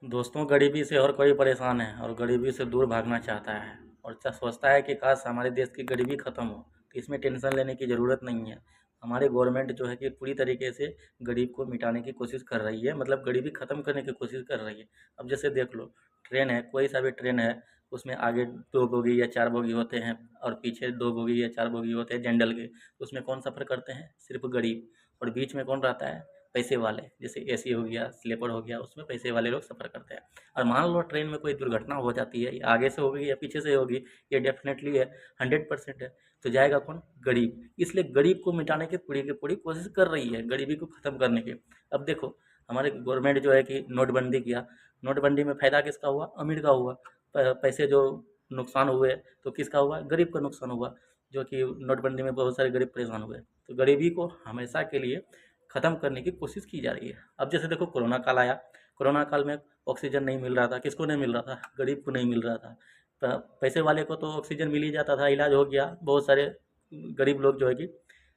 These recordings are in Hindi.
दोस्तों, गरीबी से और कोई परेशान है और गरीबी से दूर भागना चाहता है और सोचता है कि काश हमारे देश की गरीबी ख़त्म हो, तो इसमें टेंशन लेने की ज़रूरत नहीं है। हमारी गवर्नमेंट जो है कि पूरी तरीके से गरीब को मिटाने की कोशिश कर रही है, मतलब गरीबी ख़त्म करने की कोशिश कर रही है। अब जैसे देख लो, ट्रेन है, कोई सा भी ट्रेन है, उसमें आगे 2 बोगी या 4 बोगी होते हैं और पीछे 2 बोगी या 4 बोगी होते हैं जनरल के। उसमें कौन सफ़र करते हैं? सिर्फ़ गरीब। और बीच में कौन रहता है? पैसे वाले। जैसे एसी हो गया, स्लीपर हो गया, उसमें पैसे वाले लोग सफ़र करते हैं। और मान लो ट्रेन में कोई दुर्घटना हो जाती है, या आगे से होगी या पीछे से होगी, ये डेफिनेटली है, 100% है, तो जाएगा कौन? गरीब। इसलिए गरीब को मिटाने की पूरी कोशिश कर रही है, गरीबी को ख़त्म करने की। अब देखो, हमारे गवर्नमेंट जो है कि नोटबंदी किया। नोटबंदी में फ़ायदा किसका हुआ? अमीर का हुआ। पैसे जो नुकसान हुए तो किसका हुआ? गरीब का नुकसान हुआ, जो कि नोटबंदी में बहुत सारे गरीब परेशान हुए। तो गरीबी को हमेशा के लिए ख़त्म करने की कोशिश की जा रही है। अब जैसे देखो, कोरोना काल आया। कोरोना काल में ऑक्सीजन नहीं मिल रहा था। किसको नहीं मिल रहा था? गरीब को नहीं मिल रहा था। पैसे वाले को तो ऑक्सीजन मिल ही जाता था, इलाज हो गया। बहुत सारे गरीब लोग जो है कि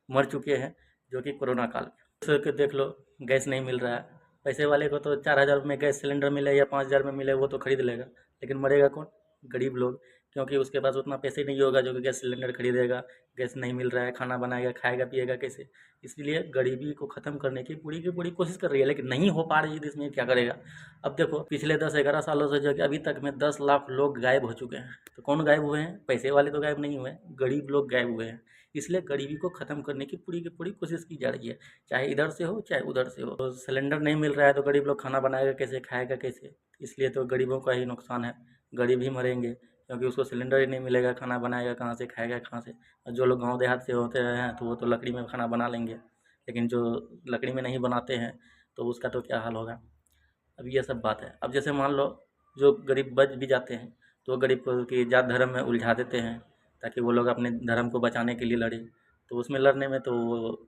मर चुके हैं, जो कि कोरोना काल में। जैसे कि देख लो, गैस नहीं मिल रहा है। पैसे वाले को तो 4,000 में गैस सिलेंडर मिले या 5,000 में मिले, वो तो खरीद लेगा। लेकिन मरेगा कौन? गरीब लोग। क्योंकि उसके पास उतना पैसे नहीं होगा जो कि गैस सिलेंडर खरीदेगा। गैस नहीं मिल रहा है, खाना बनाएगा, खाएगा पिएगा कैसे? इसलिए गरीबी को ख़त्म करने की पूरी कोशिश कर रही है, लेकिन नहीं हो पा रही है, तो इसमें क्या करेगा? अब देखो, पिछले 10-11 सालों से जो है कि अभी तक में 10 लाख लोग गायब हो चुके हैं। तो कौन गायब हुए हैं? पैसे वाले तो गायब नहीं हुए, गरीब लोग गायब हुए हैं। इसलिए गरीबी को ख़त्म करने की पूरी कोशिश की जा रही है, चाहे इधर से हो चाहे उधर से हो। तो सिलेंडर नहीं मिल रहा है तो गरीब लोग खाना बनाएगा कैसे, खाएगा कैसे? इसलिए तो गरीबों का ही नुकसान है। गरीब ही मरेंगे, क्योंकि उसको सिलेंडर ही नहीं मिलेगा, खाना बनाएगा कहाँ से, खाएगा कहाँ से? और जो लोग गाँव देहात से होते हैं तो वो तो लकड़ी में खाना बना लेंगे, लेकिन जो लकड़ी में नहीं बनाते हैं तो उसका तो क्या हाल होगा? अब ये सब बात है। अब जैसे मान लो, जो गरीब बच भी जाते हैं तो गरीब को कि जात धर्म में उलझा देते हैं, ताकि वो लोग अपने धर्म को बचाने के लिए लड़े। तो उसमें लड़ने में तो वो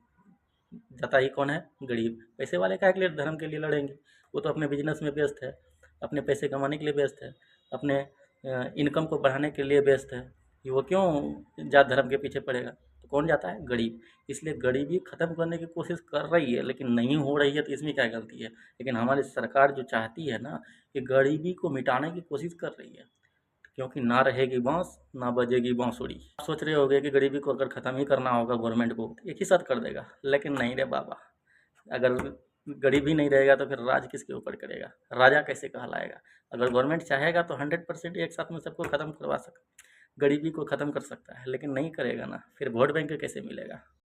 जाता ही कौन है? गरीब। पैसे वाले काहे के लिए धर्म के लिए लड़ेंगे? वो तो अपने बिजनेस में व्यस्त है, अपने पैसे कमाने के लिए व्यस्त है, अपने इनकम को बढ़ाने के लिए व्यस्त है। कि वो क्यों जात धर्म के पीछे पड़ेगा? तो कौन जाता है? गरीब। इसलिए गरीबी ख़त्म करने की कोशिश कर रही है, लेकिन नहीं हो रही है, तो इसमें क्या गलती है? लेकिन हमारी सरकार जो चाहती है ना, कि गरीबी को मिटाने की कोशिश कर रही है, क्योंकि ना रहेगी बाँस, ना बजेगी बाँसुरी। आप सोच रहे होंगे कि गरीबी को अगर ख़त्म ही करना होगा गवर्नमेंट को, तो एक ही साथ कर देगा, लेकिन नहीं रे बाबा। अगर गरीबी नहीं रहेगा तो फिर राज किसके ऊपर करेगा? राजा कैसे कहलाएगा? अगर गवर्नमेंट चाहेगा तो 100% एक साथ में सबको ख़त्म करवा सक गरीबी को ख़त्म कर सकता है, लेकिन नहीं करेगा ना, फिर वोट बैंक कैसे मिलेगा?